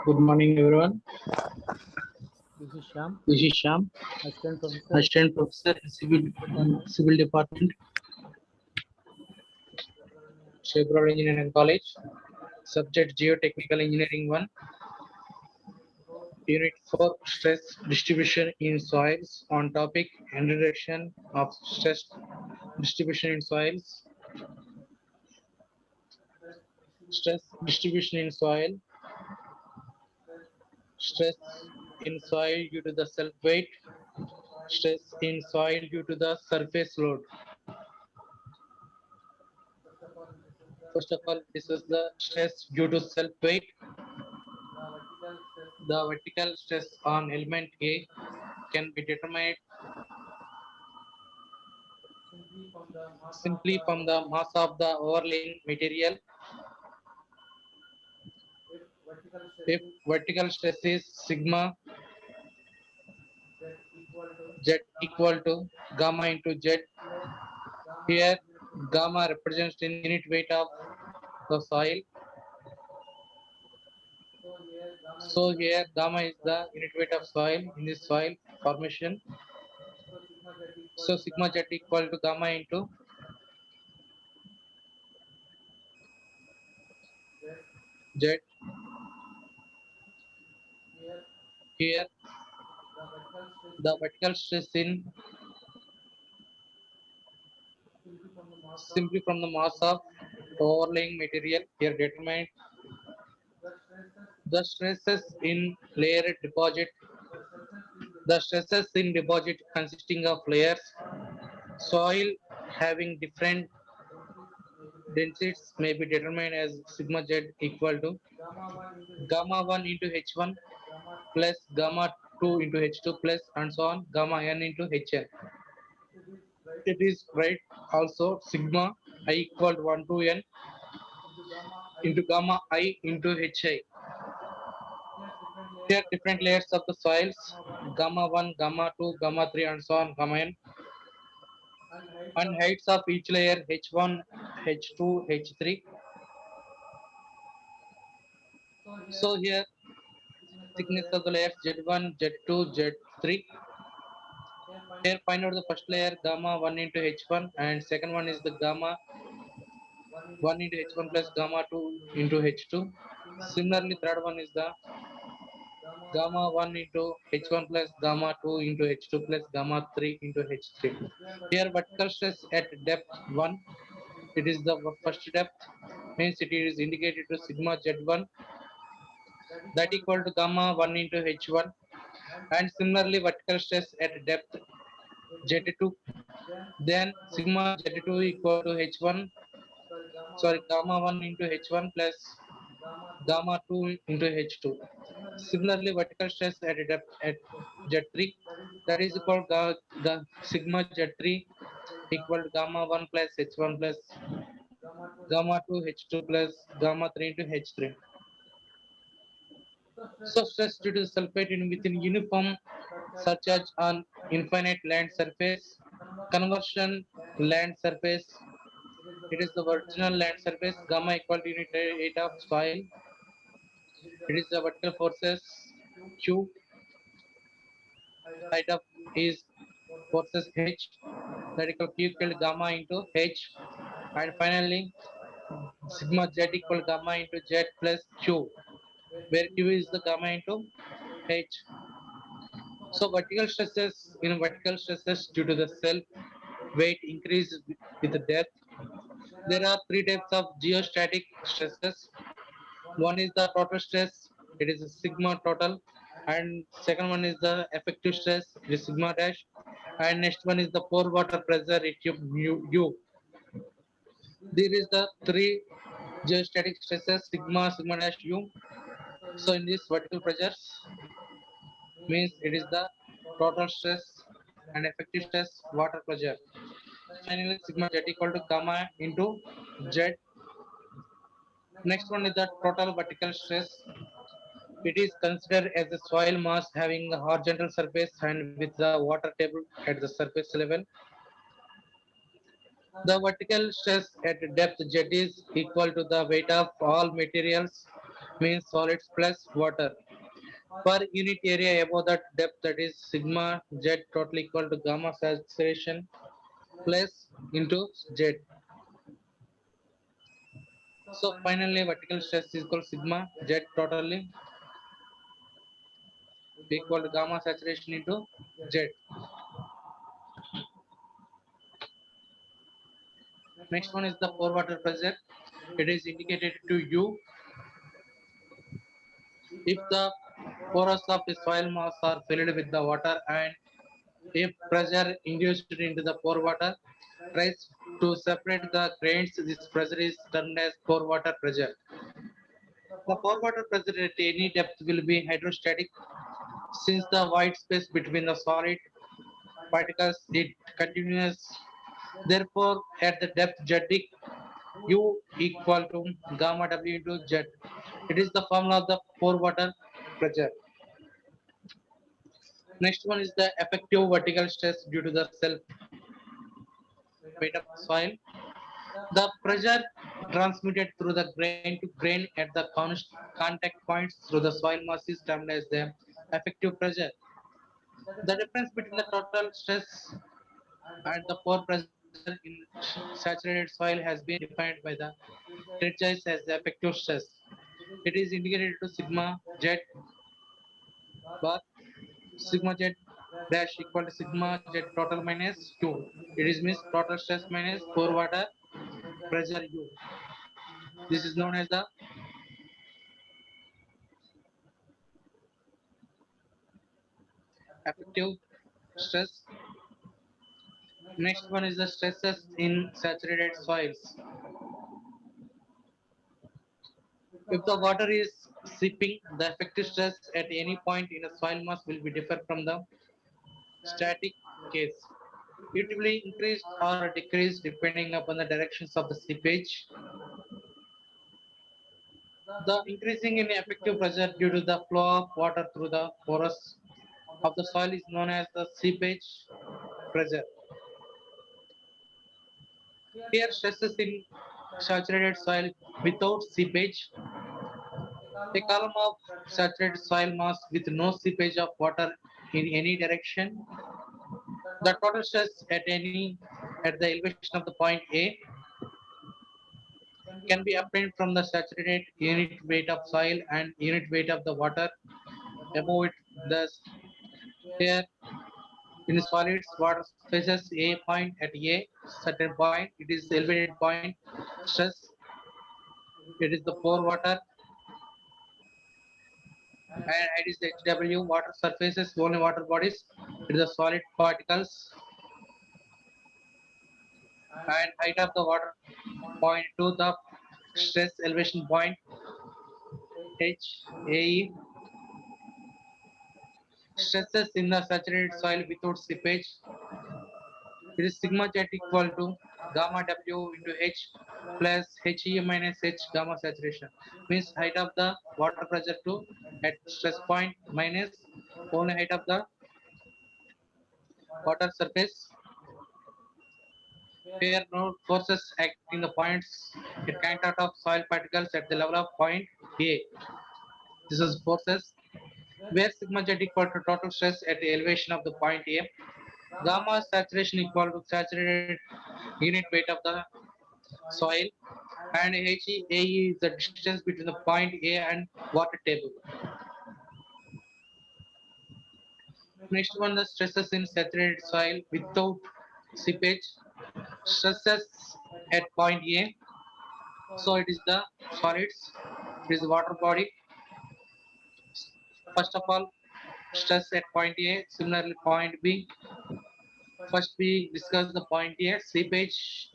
Good morning, everyone. This is Sham, This is Sham, Assistant Professor, Assistant Professor, Civil Department, Chevron Engineering College. Subject Geotechnical Engineering 1. Unit 4 Stress Distribution in Soils. On topic Introduction of Stress Distribution in Soils. Stress distribution in soil. Stress in soil due to the self weight. Stress in soil due to the surface load. First of all, this is the stress due to self weight. The vertical stress on element A can be determined simply from the mass of the overlaying material. If vertical stress is sigma z equal to gamma into z, here gamma represents the unit weight of the soil. So here gamma is the unit weight of soil in this soil formation. So sigma z equal to gamma into z. Here the vertical stress in simply from the mass of overlaying material here determined the stresses in layered deposit. The stresses in deposit consisting of layers, soil having different densities may be determined as sigma z equal to gamma 1 into h1 plus gamma 2 into h2 plus and so on gamma n into hn. It is right also sigma I equal to 1 to n into gamma I into hi. Here different layers of the soils gamma 1, gamma 2, gamma 3 and so on gamma n, and heights of each layer h1, h2, h3. So here thickness of the layers z1, z2, z3. Here find out the first layer gamma 1 into h1 and second one is the gamma 1 into h1 plus gamma 2 into h2. Similarly third one is the gamma 1 into h1 plus gamma 2 into h2 plus gamma 3 into h3. Here vertical stress at depth 1, it is the first depth, means it is indicated to sigma z1 that equal to gamma 1 into h1, and similarly vertical stress at depth z2, then sigma z2 equal to h1, sorry gamma 1 into h1 plus gamma 2 into h2. Similarly vertical stress at depth at z3, that is equal to sigma z3 equal to gamma 1 plus h1 plus gamma 2 h2 plus gamma 3 into h3. So stress due to sulfate in within uniform such as on infinite land surface, conversion land surface, it is the original land surface gamma equal to unit weight of soil. It is the vertical forces Q, height of is forces H, that equal Q equal to gamma into H, and finally sigma Z equal gamma into Z plus Q, where Q is the gamma into H. So vertical stresses due to the self weight increase with the depth. There are three types of geostatic stresses. One is the total stress, it is a sigma total, and second one is the effective stress, it is sigma dash, and next one is the pore water pressure, it is U. There is the three geostatic stresses sigma, sigma dash, U. So in this vertical pressures means it is the total stress and effective stress water pressure. Finally sigma z equal to gamma into z. Next one is the total vertical stress. It is considered as a soil mass having a horizontal surface and with the water table at the surface level. The vertical stress at depth z is equal to the weight of all materials means solids plus water. Per unit area above that depth, that is sigma z total equal to gamma saturation plus into z. So finally vertical stress is equal to sigma z totally equal to gamma saturation into z. Next one is the pore water pressure. It is indicated to U if the pores of the soil mass are filled with the water and if pressure induced into the pore water tries to separate the grains, this pressure is termed as pore water pressure. The pore water pressure at any depth will be hydrostatic since the white space between the solid particles is continuous. Therefore, at the depth Z, U equal to gamma W into Z. It is the formula of the pore water pressure. Next one is the effective vertical stress due to the self weight of the soil. The pressure transmitted through the grain to grain at the contact points through the soil mass is termed as the effective pressure. The difference between the total stress and the pore pressure in saturated soil has been defined by the treatise as the effective stress. It is indicated to sigma z bar sigma z dash equal to sigma z total minus q. It is means total stress minus pore water pressure u. This is known as the effective stress. Next one is the stresses in saturated soils. If the water is seeping, the effective stress at any point in a soil mass will be different from the static case. It will increase or decrease depending upon the directions of the seepage. The increasing in effective pressure due to the flow of water through the pores of the soil is known as the seepage pressure. Here stresses in saturated soil without seepage. A column of saturated soil mass with no seepage of water in any direction. The total stress at the elevation of the point A can be obtained from the saturated unit weight of soil and unit weight of the water above it. Thus, here in solids, water faces a point at a certain point. It is the elevated point stress. It is the pore water, and it is the HW water surfaces, only water bodies. It is the solid particles and height of the water point to the stress elevation point HAE. Stresses in the saturated soil without seepage. It is sigma jet equal to gamma W into H plus HE minus H gamma saturation. Means height of the water pressure to at stress point minus only height of the water surface. Here no forces acting the points. It can't out of soil particles at the level of point A. This is forces where sigma jet equal to total stress at the elevation of the point A. Gamma saturation equal to saturated unit weight of the soil and HEAE is the distance between the point A and water table. Next one, the stresses in saturated soil without seepage. Stresses at point A. So it is the solids, it is the water body. First of all, stress at point A, similarly point B. First we discuss the point A, seepage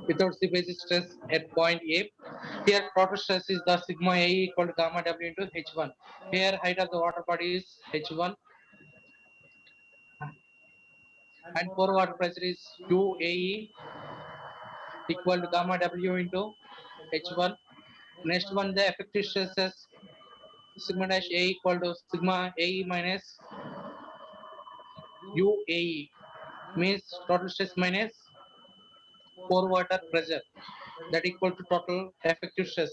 without seepage stress at point A. Here total stress is the sigma A equal to gamma W into H1. Here height of the water body is H1 and pore water pressure is UAE equal to gamma W into H1. Next one, the effective stresses sigma dash A equal to sigma AE minus UAE means total stress minus pore water pressure that equal to total effective stress.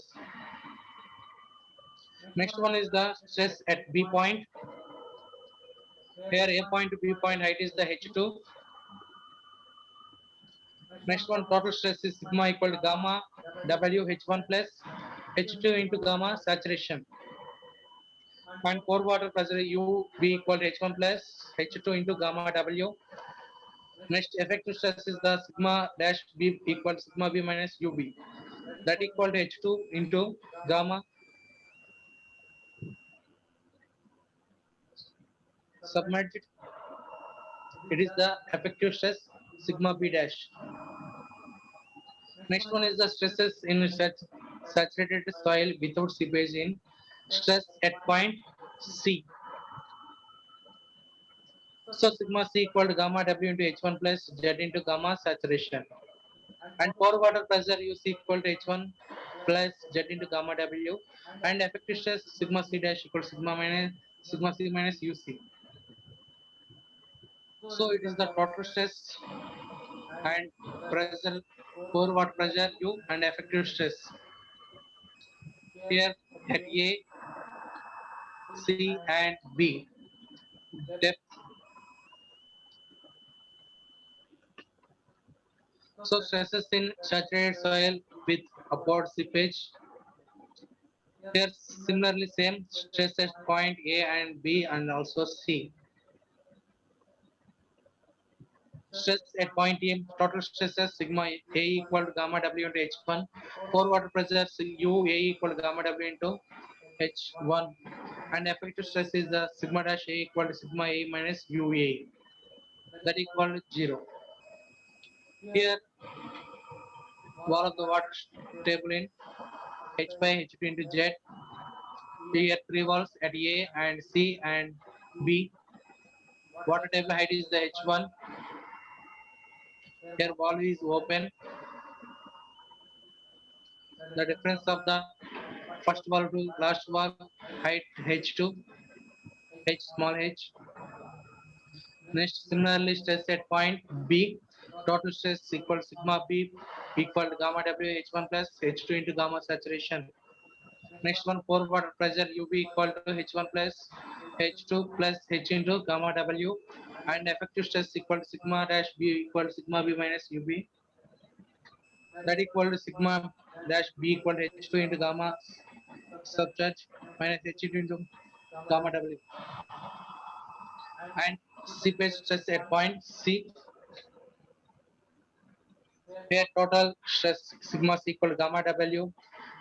Next one is the stress at B point. Here A point to B point height is the H2. Next one, total stress is sigma equal to gamma W H1 plus H2 into gamma saturation. And pore water pressure U B equal to H1 plus H2 into gamma W. Next effective stress is the sigma dash B equal to sigma B minus UB. That equal to H2 into gamma submerged. It is the effective stress sigma B dash. Next one is the stresses in saturated soil without seepage in stress at point C. So sigma C equal to gamma W into H1 plus Z into gamma saturation. And pore water pressure U C equal to H1 plus Z into gamma W. And effective stress sigma C dash equal to sigma C minus UC. So it is the total stress and pressure, pore water pressure U and effective stress. Here at A, C and B depth. So stresses in saturated soil with upward seepage. Here similarly same stress at point A and B and also C. Stress at point A, total stresses sigma A equal to gamma W into H1. Pore water pressure U A equal to gamma W into H1. And effective stress is the sigma dash A equal to sigma A minus UA. That equal to 0. Here wall of the water table in H by H2 into Z. Here three walls at A and C and B. Water table height is the H1. Here wall is open. The difference of the first wall to last wall height H2, H small h. Next, similarly stress at point B. Total stress equal sigma B equal to gamma W H1 plus H2 into gamma saturation. Next one, pore water pressure UB equal to H1 plus H2 plus H into gamma W, and effective stress equal to sigma dash B equal to sigma B minus UB. That equal to sigma dash B equal to H2 into gamma subcharge minus H2 into gamma W. And seepage stress at point C. Here total stress sigma C equal to gamma W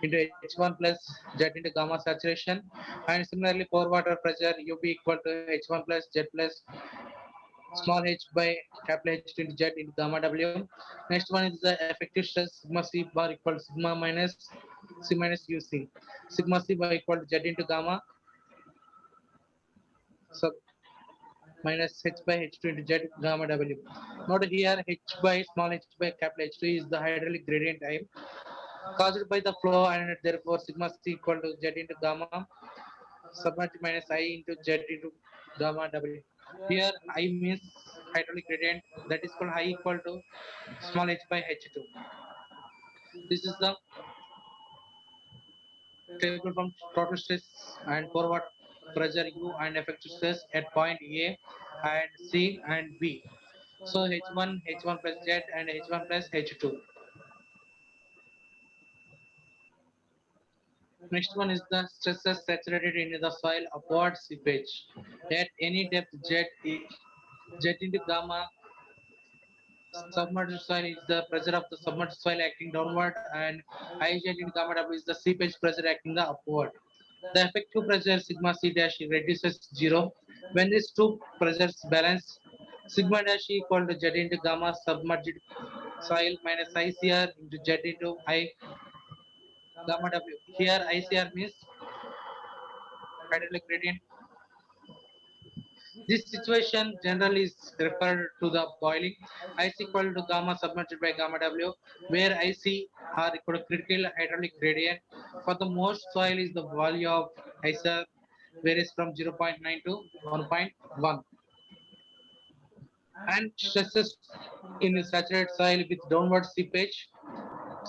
into H1 plus Z into gamma saturation, and similarly pore water pressure UB equal to H1 plus Z plus small h by capital H into Z into gamma W. Next one is the effective stress sigma C bar equal to sigma minus C minus UC. Sigma C bar equal to Z into gamma sub minus h by h2 into z gamma w. Note here h by small h by capital H2 is the hydraulic gradient time caused by the flow, and therefore sigma c equal to z into gamma submerged minus I into z into gamma w. Here I means hydraulic gradient, that is called I equal to small h by h2. This is the table from total stress and forward pressure U and effective stress at point A and C and B. So H1, H1 plus Z and H1 plus H2. Next one is the stresses saturated into the soil upward seepage. At any depth Z into gamma submerged soil is the pressure of the submerged soil acting downward, and IZ into gamma W is the seepage pressure acting the upward. The effective pressure sigma C dash reduces zero when these two pressures balance. Sigma dash equal to Z into gamma submerged soil minus ICR into Z into I gamma W. Here ICR means hydraulic gradient. This situation generally is referred to the boiling. IC equal to gamma submerged by gamma W, where IC are equal to critical hydraulic gradient. For the most soil is the value of ICR varies from 0.9 to 1.1. And stresses in saturated soil with downward seepage.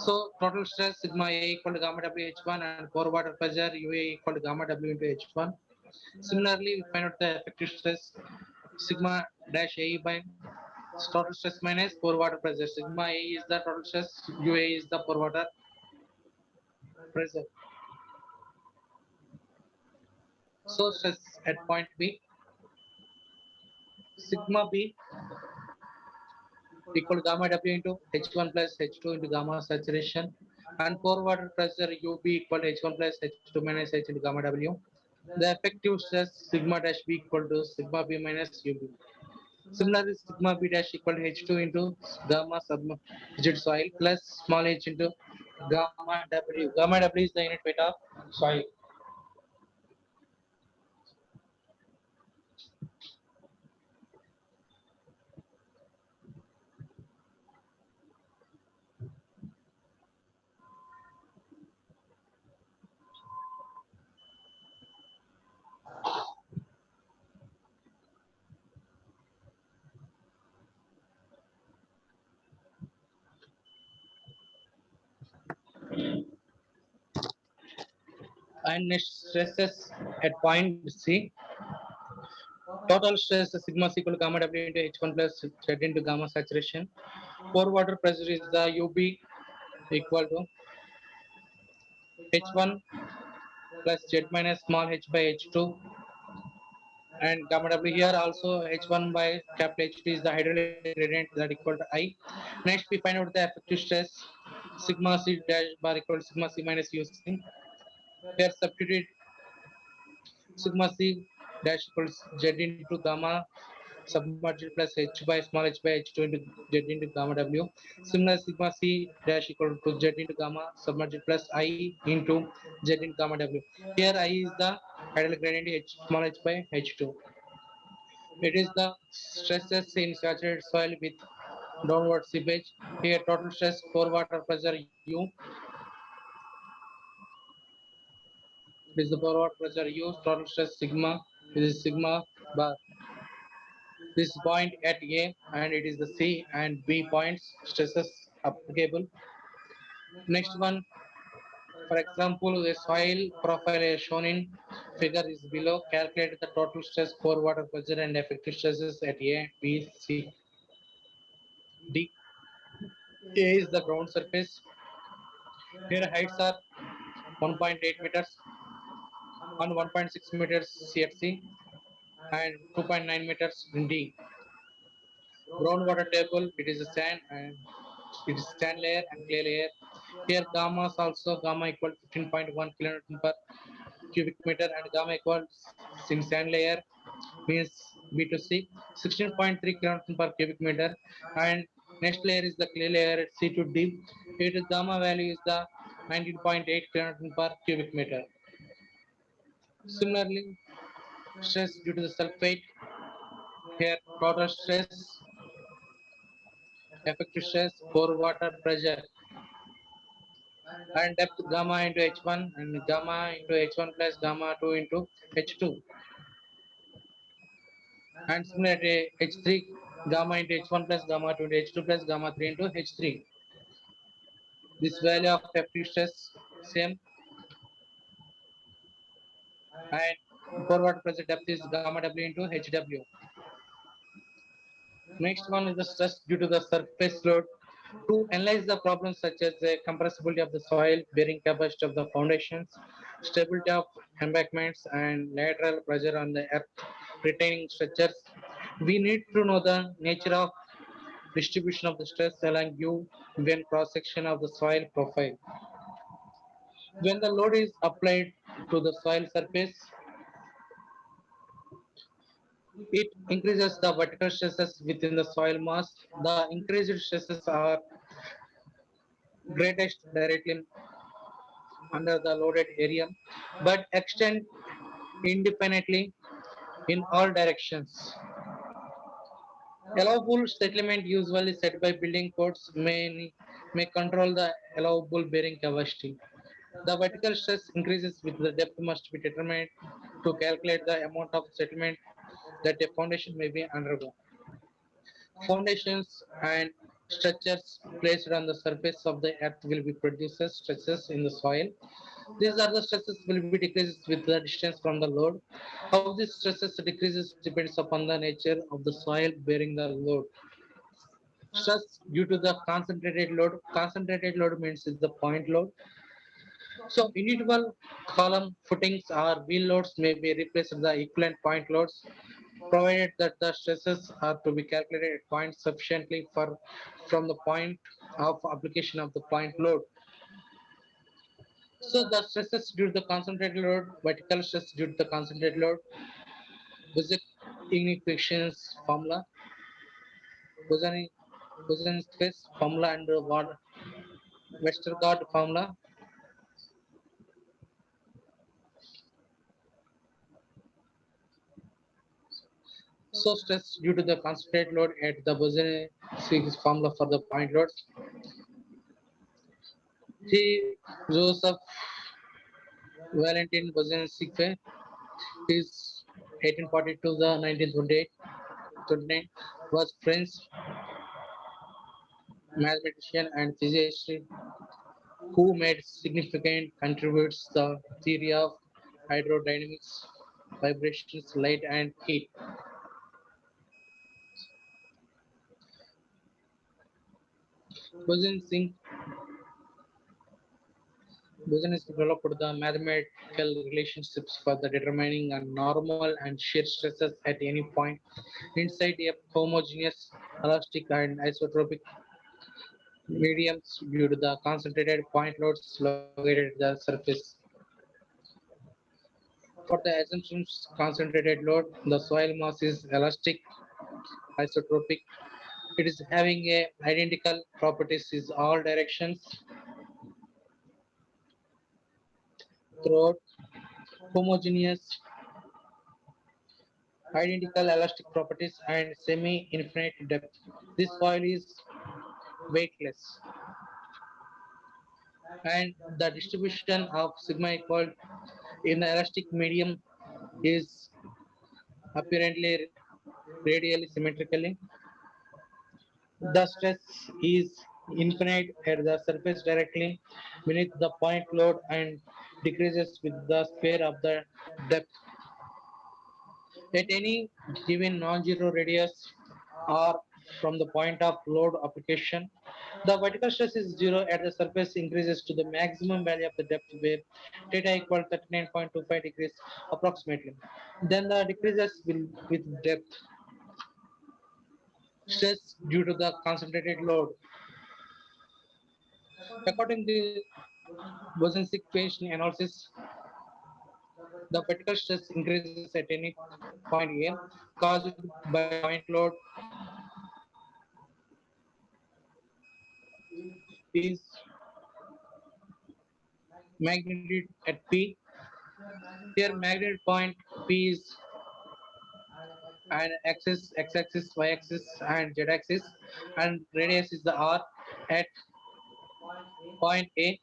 So total stress sigma A equal to gamma W H1 and pore water pressure UA equal to gamma W into H1. Similarly, we find out the effective stress sigma dash A by total stress minus pore water pressure. Sigma A is the total stress, UA is the pore water pressure. So stress at point B, sigma B equal to gamma W into H1 plus H2 into gamma saturation, and pore water pressure UB equal to H1 plus H2 minus H into gamma W. The effective stress sigma dash B equal to sigma B minus UB. Similarly, sigma B dash equal to H2 into gamma submerged soil plus small h into gamma W. Gamma W is the unit weight of soil. And next stresses at point C. Total stress is sigma is equal to gamma W into H1 plus Z into gamma saturation. Pore water pressure is the UB equal to H1 plus Z minus small h by H2, and gamma W here also H1 by capital H2 is the hydraulic gradient that equal to I. Next we find out the effective stress sigma C dash bar equal to sigma C minus UC. Here substitute sigma C dash equals Z into gamma submerged plus h by small h by h2 into z into gamma w. Similar sigma c dash equal to z into gamma submerged plus I into z into gamma w. Here I is the hydraulic gradient h small h by h2. It is the stresses in saturated soil with downward seepage. Here total stress for water pressure U. This is the for water pressure U. Total stress sigma. This is sigma bar. This point at A and it is the C and B points stresses applicable. Next one, for example, the soil profile is shown in figure is below. Calculate the total stress for water pressure and effective stresses at A, B, C, D. A is the ground surface. Here heights are 1.8 meters on 1.6 meters CFC and 2.9 meters in D. Groundwater table, it is a sand and it is sand layer and clay layer. Here gamma is also gamma equal to 15.1 kilonewton per cubic meter and gamma equals in sand layer means B to C 16.3 kilonewton per cubic meter, and next layer is the clay layer at C to D. Here the gamma value is the 19.8 kilonewton per cubic meter. Similarly, stress due to the sulfate, here total stress, effective stress, pore water pressure, and depth gamma into H1 and gamma into H1 plus gamma 2 into H2. And similarly, H3 gamma into H1 plus gamma 2 into H2 plus gamma 3 into H3. This value of effective stress same, and forward pressure depth is gamma W into HW. Next one is the stress due to the surface load. To analyze the problems such as the compressibility of the soil, bearing capacity of the foundations, stability of embankments, and lateral pressure on the earth retaining structures, we need to know the nature of distribution of the stress along U when cross section of the soil profile. When the load is applied to the soil surface, it increases the vertical stresses within the soil mass. The increased stresses are greatest directly under the loaded area, but extend independently in all directions. Allowable settlement usually set by building codes may control the allowable bearing capacity. The vertical stress increases with the depth must be determined to calculate the amount of settlement that a foundation may be undergo. Foundations and structures placed on the surface of the earth will be produces stresses in the soil. These are the stresses will be decreases with the distance from the load. How these stresses decreases depends upon the nature of the soil bearing the load. Stress due to the concentrated load. Concentrated load means is the point load. So individual column footings or wheel loads may be replaced with the equivalent point loads, provided that the stresses are to be calculated at points sufficiently for from the point of application of the point load. So the stresses due to the concentrated load, vertical stress due to the concentrated load, Basic equations formula, Bosanic Bosanic stress formula and Westergaard formula. So stress due to the concentrated load at the Bosanic formula for the point loads. He Joseph Valentin Bosanic is 1842 the 1928 29 was French mathematician and physicist who made significant contributes the theory of hydrodynamics, vibrations, light and heat. Bose Bose developed the mathematical relationships for the determining a normal and shear stresses at any point inside a homogeneous, elastic and isotropic mediums due to the concentrated point loads located at the surface. For the assumptions concentrated load, the soil mass is elastic, isotropic. It is having a identical properties in all directions throughout homogeneous, identical elastic properties and semi-infinite depth. This soil is weightless and the distribution of sigma equal in the elastic medium is apparently radially symmetrically. The stress is infinite at the surface directly beneath the point load and decreases with the square of the depth. At any given non-zero radius or from the point of load application, the vertical stress is zero at the surface increases to the maximum value of the depth where theta equal 39.25 degrees approximately. Then the decreases will with depth stress due to the concentrated load. According to Bosnian equation analysis, the vertical stress increases at any point A caused by the point load is magnitude at P. Here magnitude point P is an axis, x-axis, y-axis, and z-axis, and radius is the R at point A.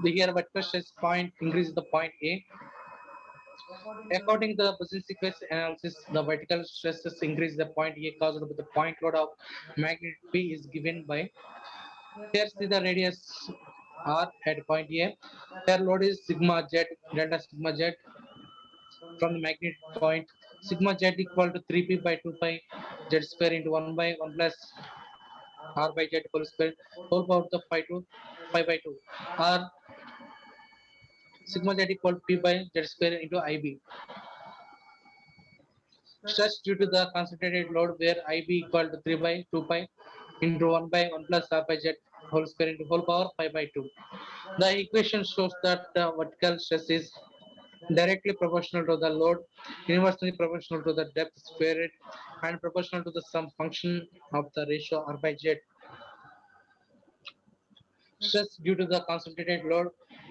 The here vertical stress point increases the point A. According to the position sequence analysis, the vertical stresses increase the point A caused by the point load of magnitude P is given by here see the radius R at point A. Here load is sigma z delta sigma z from the magnetic point. Sigma z equal to 3p by 2 pi z square into 1 by 1 plus r by z whole square whole power of pi by 2 r sigma z equal to p by z square into ib. Stress due to the concentrated load where ib equal to 3 by 2 pi into 1 by 1 plus r by z whole square into whole power pi by 2. The equation shows that the vertical stress is directly proportional to the load, inversely proportional to the depth squared, and proportional to the sum function of the ratio R by Z. Stress due to the concentrated load.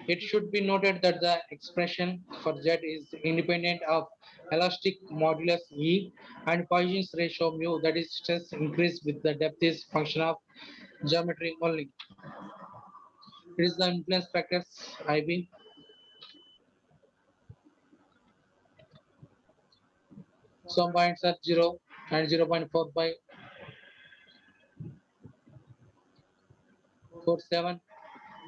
It should be noted that the expression for Z is independent of elastic modulus E and Poisson's ratio mu, that is stress increase with the depth is function of geometry only. It is the influence factors IB. Some points are 0 and 0.4 by For 7,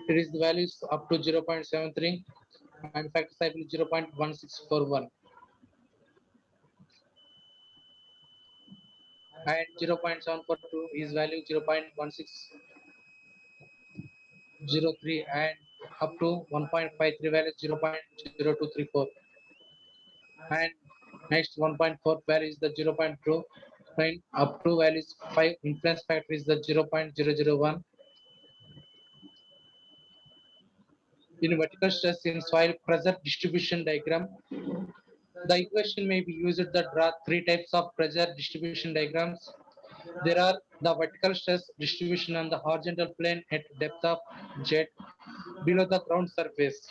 it is the values up to 0.73 and factor cycle 0.1641. And 0.742 is value 0.1603 and up to 1.53 value 0.0234. And next 1.4 value is the 0.29 up to values 5. Influence factor is the 0.001. In vertical stress in soil pressure distribution diagram, the equation may be used to draw three types of pressure distribution diagrams. There are the vertical stress distribution on the horizontal plane at depth of jet below the ground surface.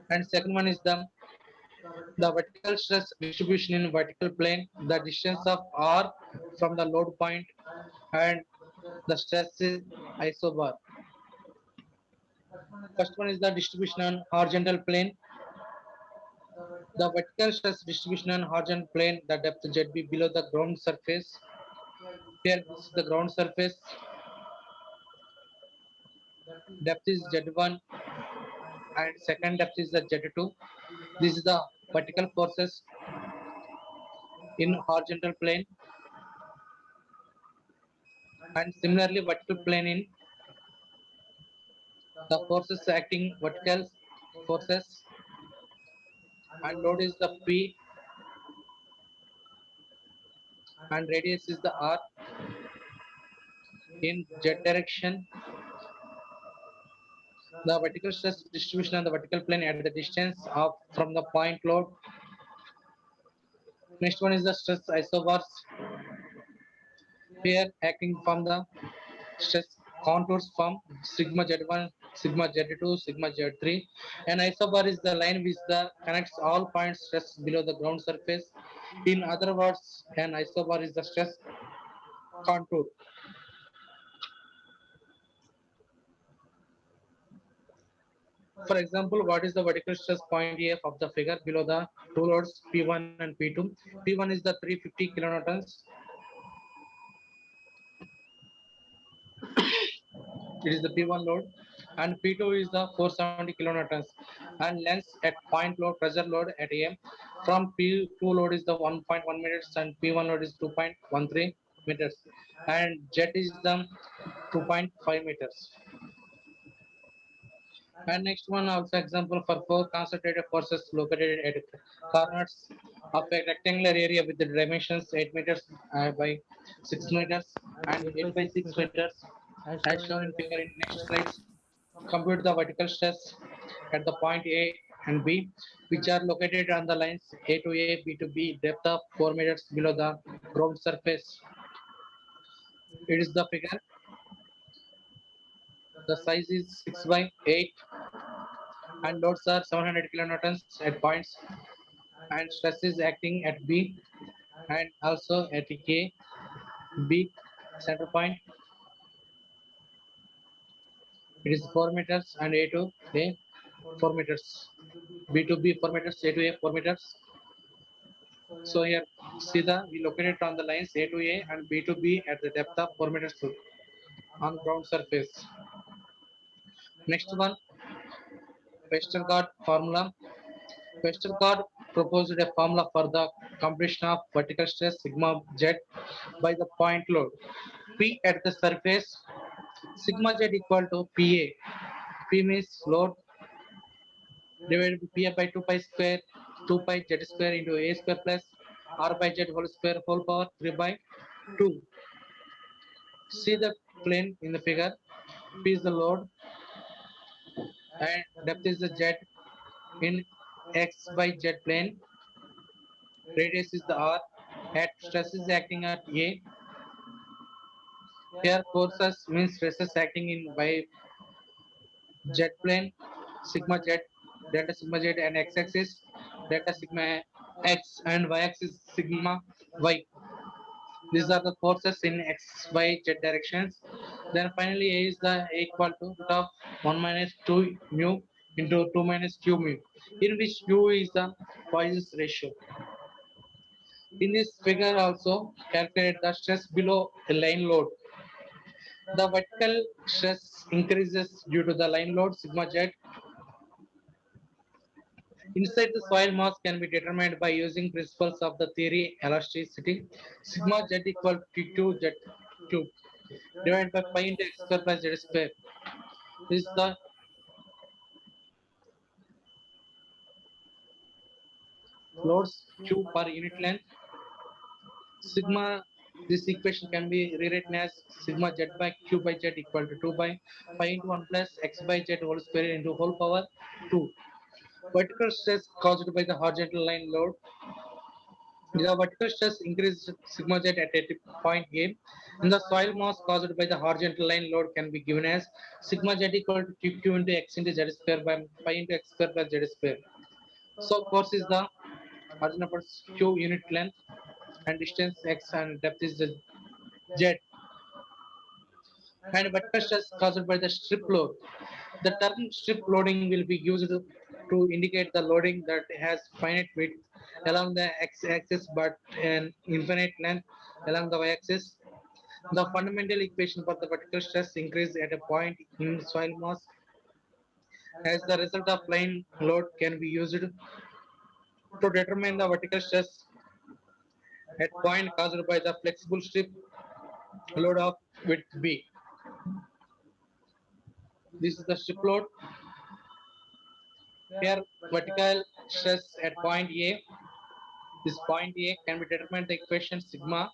And second one is the vertical stress distribution in vertical plane, the distance of R from the load point and the stress is isobar. First one is the distribution on horizontal plane. The vertical stress distribution on horizontal plane, the depth ZB below the ground surface. Here this is the ground surface. Depth is Z1 and second depth is the Z2. This is the vertical forces in horizontal plane and similarly vertical plane in the forces acting vertical forces and load is the P and radius is the R in Z direction. The vertical stress distribution on the vertical plane at the distance of from the point load. Next one is the stress isobars. Here acting from the stress contours from sigma Z1, sigma Z2, sigma Z3. And isobar is the line which connects all points stress below the ground surface. In other words, an isobar is the stress contour. For example, what is the vertical stress point EF of the figure below the two loads P1 and P2? P1 is the 350 kilonewtons. It is the P1 load, and P2 is the 470 kilonewtons. And length at point load, pressure load at AM from P2 load is the 1.1 meters, and P1 load is 2.13 meters, and jet is the 2.5 meters. And next one also example for four concentrated forces located at corners of a rectangular area with the dimensions 8 meters by 6 meters and 8 by 6 meters as shown in figure in next slides. Compute the vertical stress at the point A and B, which are located on the lines A to A, B to B, depth of 4 meters below the ground surface. It is the figure. The size is 6 by 8 and loads are 700 kilonewtons at points and stress is acting at B and also at A, B center point. It is 4 meters and A to A 4 meters. B to B 4 meters, A to A 4 meters. So here see we located on the lines A to A and B to B at the depth of 4 meters on ground surface. Next one, Westergaard formula. Westergaard proposed a formula for the computation of vertical stress sigma z by the point load. P at the surface, sigma z equal to PA. P means load divided by PA by 2 pi square, 2 pi z square into A square plus R by z whole square whole power 3 by 2. See the plane in the figure. P is the load and depth is the z in x by z plane. Radius is the R. At stress is acting at A. Here forces means stresses acting in by z plane, sigma z, delta sigma z and x axis, delta sigma x and y axis sigma y. These are the forces in x, y, z directions. Then finally A is the equal to root of 1 minus 2 mu into 2 minus q mu, in which u is the Poisson's ratio. In this figure also calculate the stress below a line load. The vertical stress increases due to the line load sigma z. Inside the soil mass can be determined by using principles of the theory elasticity. Sigma z equal to q z cube divided by pi into x square plus z square. This is the loads q per unit length. Sigma, this equation can be rewritten as sigma z by q by z equal to 2 by pi into 1 plus x by z whole square into whole power 2. Vertical stress caused by the horizontal line load. The vertical stress increased sigma z at a point A. And the soil mass caused by the horizontal line load can be given as sigma z equal to q into x into z square by pi into x square plus z square. So course is the origin of q unit length and distance x and depth is the z. And vertical stress caused by the strip load. The term strip loading will be used to indicate the loading that has finite width along the x-axis but an infinite length along the y-axis. The fundamental equation for the vertical stress increase at a point in soil mass as the result of line load can be used to determine the vertical stress at point caused by the flexible strip load of width b. This is the strip load. Here vertical stress at point A. This point A can be determined the equation sigma.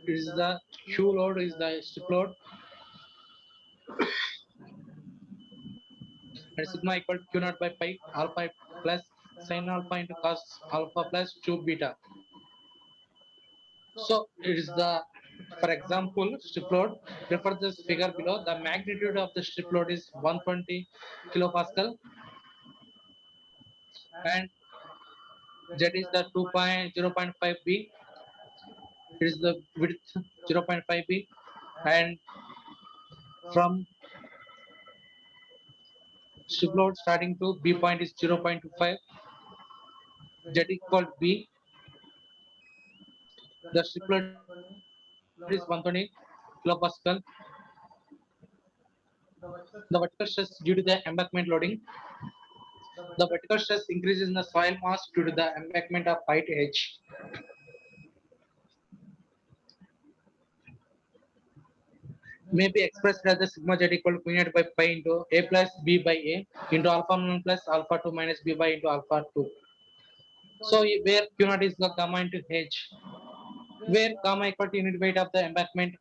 It is the Q load is the strip load and sigma equal to Q naught by pi alpha plus sin alpha into cos alpha plus 2 beta. So it is the, for example, strip load. Refer this figure below. The magnitude of the strip load is 120 kilopascal and Z is the 2.0.5 B. It is the width 0.5 B and from strip load starting to B point is 0.25. Z equal B. The strip load is 120 kilopascal. The vertical stress due to the embankment loading. The vertical stress increases in the soil mass due to the embankment of height h. May be expressed as the sigma z equal to q naught by pi into a plus b by a into alpha 1 plus alpha 2 minus b by into alpha 2. So where q naught is the gamma into h, where gamma equal to unit weight of the embankment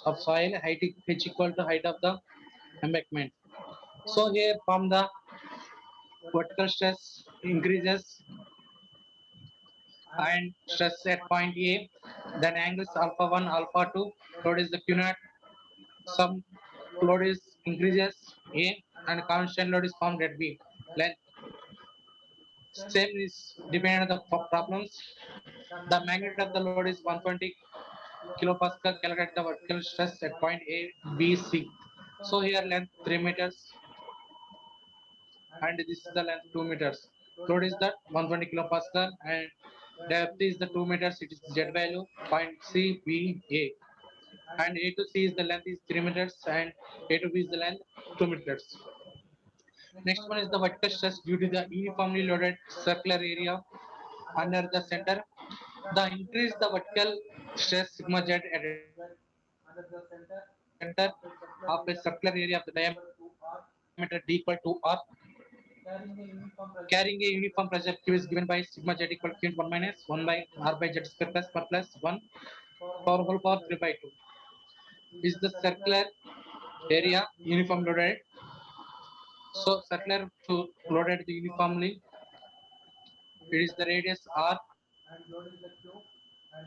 of soil, height h equal to height of the embankment. So here from the vertical stress increases and stress at point A, then angles alpha 1, alpha 2, load is the q naught, some load is increases A and constant load is formed at B. Length same is depending on the problems. The magnitude of the load is 120 kilopascal. Calculate the vertical stress at point A, B, C. So here length 3 meters and this is the length 2 meters. Load is that 120 kilopascal and depth is the 2 meters. It is Z value point C, B, A. And A to C is the length is 3 meters and A to B is the length 2 meters. Next one is the vertical stress due to the uniformly loaded circular area under the center. The increase the vertical stress sigma z at a center of a circular area of the diameter d equal to r, carrying a uniform pressure q is given by sigma z equal to 1 minus 1 by r by z square plus per plus 1 power whole power 3 by 2. Is the circular area uniform loaded? So circular to loaded uniformly. It is the radius r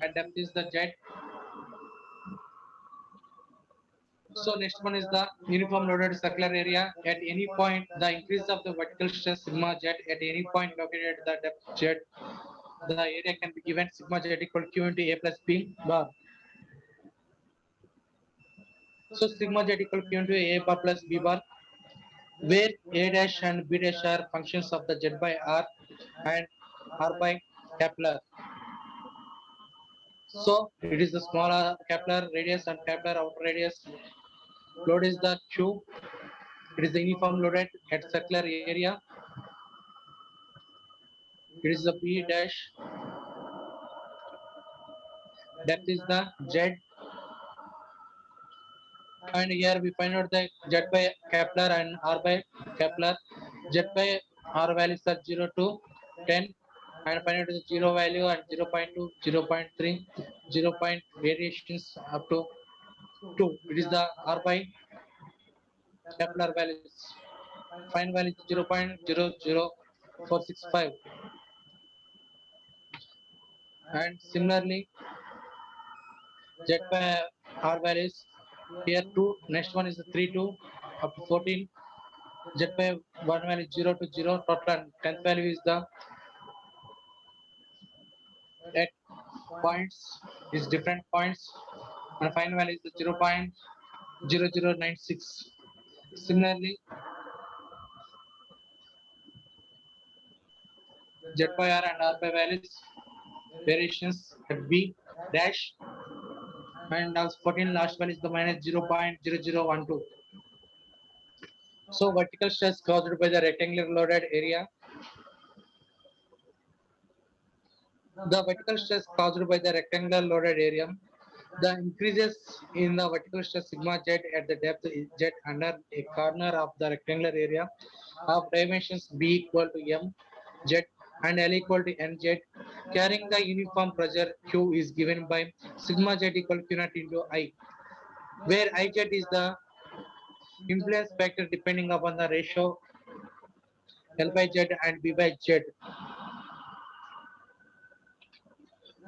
and depth is the z. So next one is the uniform loaded circular area. At any point, the increase of the vertical stress sigma z at any point located at the depth z, the area can be given sigma z equal to q into a plus b bar. So sigma z equal to q into a bar plus b bar, where a dash and b dash are functions of the z by r and r by Kepler. So it is the smaller Kepler radius and Kepler outer radius. Load is the Q. It is the uniform loaded at circular area. It is the P dash. Depth is the Z. And here we find out the Z by Kepler and R by Kepler. Z by R values are 0 to 10 and find out the 0 value and 0.2, 0.3, 0 point variations up to 2. It is the R by Kepler values. Final value is 0.00465. And similarly, Z by R values here 2. Next one is the 3 to up to 14. Z by 1 value is 0 to 0. Total and 10th value is the at points is different points and final value is the 0.0096. Similarly, Z by R and R by values variations at B dash and also 14 last value is the minus 0.0012. So vertical stress caused by the rectangular loaded area. The vertical stress caused by the rectangular loaded area. The increases in the vertical stress sigma z at the depth z under a corner of the rectangular area of dimensions b equal to m z and L equal to nz, carrying the uniform pressure Q is given by sigma z equal to Q naught into I, where Ij is the influence factor depending upon the ratio L by Z and B by Z.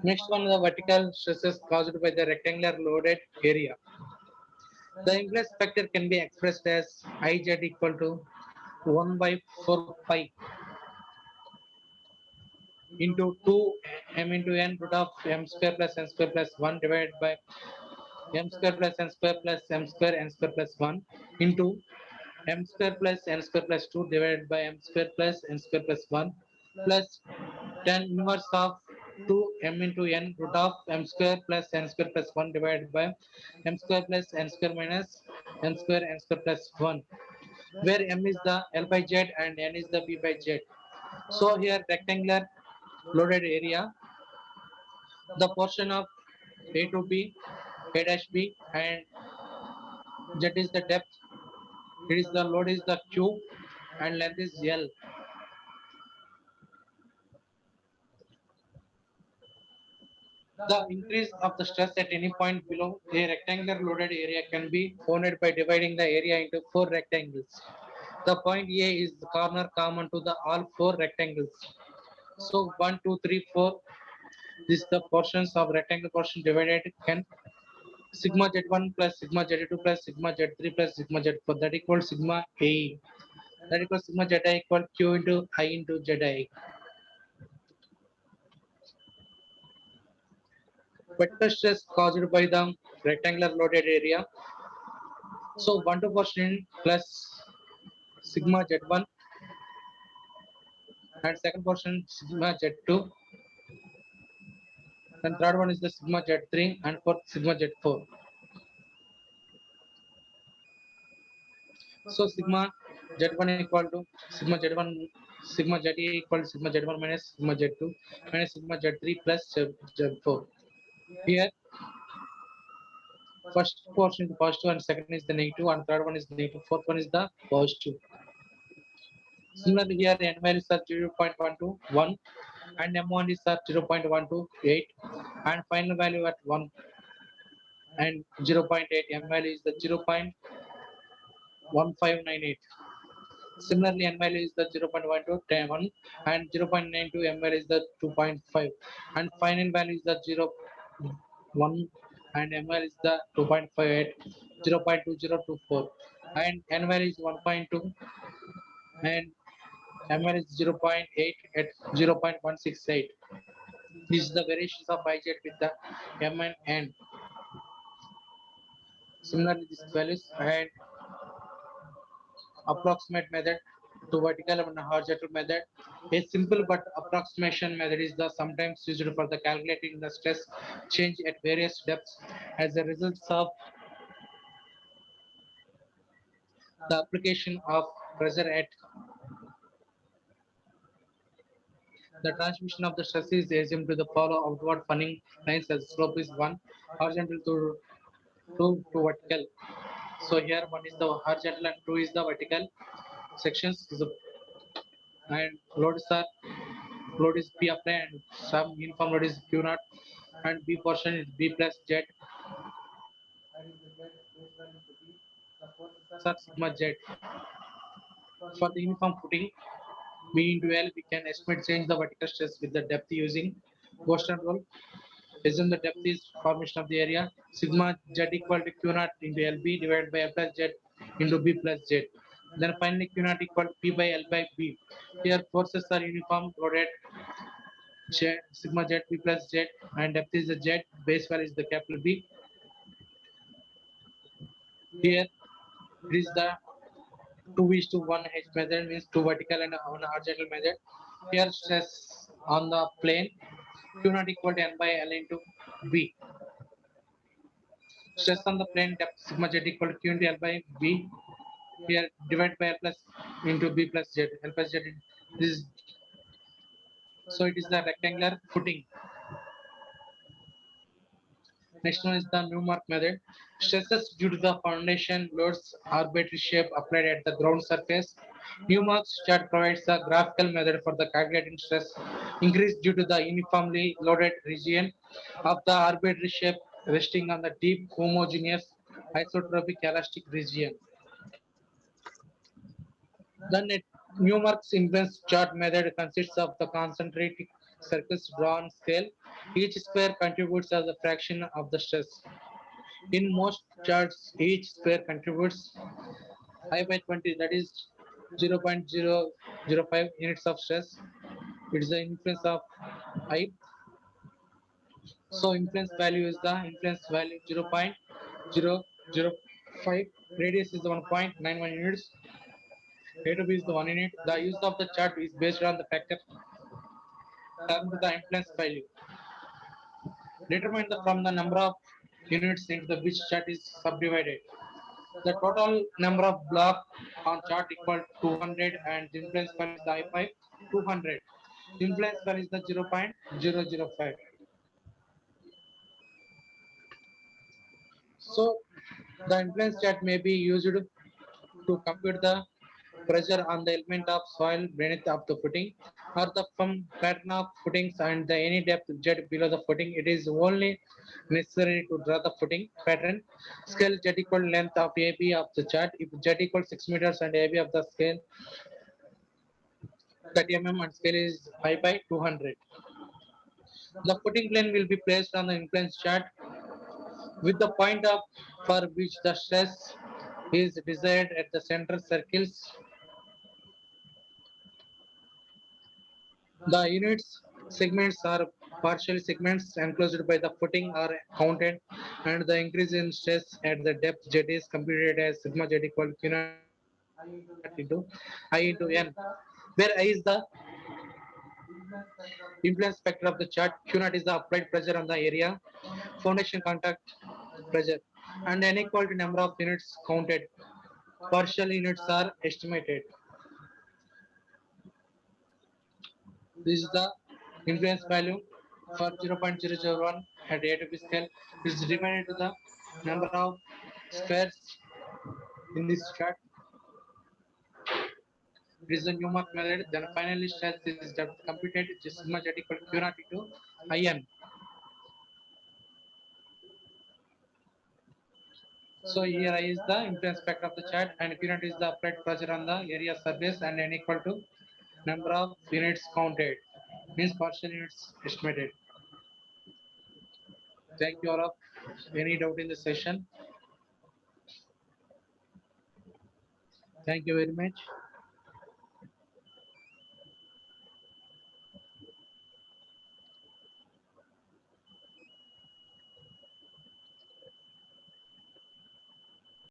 Next one, the vertical stresses caused by the rectangular loaded area. The influence factor can be expressed as Ij equal to 1 by 4 pi into 2 m into n root of m square plus n square plus 1 divided by m square plus n square plus m square n square plus 1 into m square plus n square plus 2 divided by m square plus n square plus 1 plus tan inverse of 2 m into n root of m square plus n square plus 1 divided by m square plus n square minus n square plus 1, where m is the L by Z and n is the B by Z. So here rectangular loaded area, the portion of A to B, A dash B and Z is the depth, it is the load is the Q and length is L. The increase of the stress at any point below a rectangular loaded area can be found by dividing the area into 4 rectangles. The point A is the corner common to the all 4 rectangles. So 1, 2, 3, 4. This is the portions of rectangle portion divided can sigma z1 plus sigma z2 plus sigma z3 plus sigma z4, that equals sigma A. That equals sigma zi equal q into I into zi. Vector stress caused by the rectangular loaded area. So 1 to portion plus sigma z1 and second portion sigma z2 and third one is the sigma z3 and fourth sigma z4. So sigma z1 equal to sigma z1 sigma z equal to sigma z1 minus sigma z2 minus sigma z3 plus z4. Here first portion is positive and second is the negative and third one is negative, fourth one is the positive. Similarly here n values are 0.121 and m1 is at 0.128 and final value at 1 and 0.8 m value is the 0.1598. Similarly, n value is the 0.121 and 0.92 m value is the 2.5 and final value is the 0.1 and m value is the 2.58, 0.2024 and n value is 1.2 and m value is 0.8 at 0.168. This is the variations of Ij with the m and n. Similarly, these values and approximate method to vertical and horizontal method. A simple but approximation method is the sometimes used for the calculating the stress change at various depths as a result of the application of pressure at the transmission of the stress is assumed to the follow outward funning lines as slope is 1, horizontal to 2 to vertical. So here one is the horizontal and 2 is the vertical sections is and load is P apply and some uniform load is Q naught and B portion is B plus Z sub sigma Z. For the uniform footing, B into L, we can estimate change the vertical stress with the depth using Boston rule. Assume the depth is formation of the area. Sigma Z equal to Q naught into LB divided by L plus Z into B plus Z. Then finally Q naught equal to P by L by B. Here forces are uniform loaded Z, sigma Z B plus Z and depth is the Z, base value is the capital B. Here it is the 2 is to 1 H method means 2 vertical and 1 horizontal method. Here stress on the plane Q naught equal to N by L into B. Stress on the plane depth sigma Z equal to Q into L by B. Here divided by L plus into B plus Z. L plus Z. This is, so it is the rectangular footing. Next one is the Newmark method. Stresses due to the foundation loads arbitrary shape applied at the ground surface. Newmark's chart provides a graphical method for the calculating stress increase due to the uniformly loaded region of the arbitrary shape resting on the deep homogeneous isotropic elastic region. Then Newmark's influence chart method consists of the concentric circles drawn on scale. Each square contributes as a fraction of the stress. In most charts, each square contributes I by 20, that is 0.005 units of stress. It is the influence of I. So influence value is the influence value 0.005. Radius is 1.91 units. A to B is the 1 unit. The use of the chart is based on the factor termed the influence value. Determine the from the number of units into the which chart is subdivided. The total number of block on chart equal to 200 and the influence value is the I5 200. The influence value is the 0.005. So the influence chart may be used to compute the pressure on the element of soil beneath of the footing or the from pattern of footings and the any depth z below the footing. It is only necessary to draw the footing pattern. Scale z equal length of AB of the chart. If z equals 6 meters and AB of the scale 30 mm and scale is 5 by 200. The footing plane will be placed on the influence chart with the point of for which the stress is desired at the center circles. The units segments are partial segments enclosed by the footing are counted and the increase in stress at the depth z is computed as sigma z equal to q naught into I into n, where I is the influence factor of the chart, q naught is the applied pressure on the area, foundation contact pressure, and n equal to number of units counted. Partial units are estimated. This is the influence value for 0.001 at A to B scale. It is divided to the number of squares in this chart. It is the Newmark method. Then finally stress is computed sigma z equal to q naught into IN. So here I is the influence factor of the chart and q naught is the applied pressure on the area surface and n equal to number of units counted. Means partial units estimated. Thank you all of. Any doubt in the session? Thank you very much.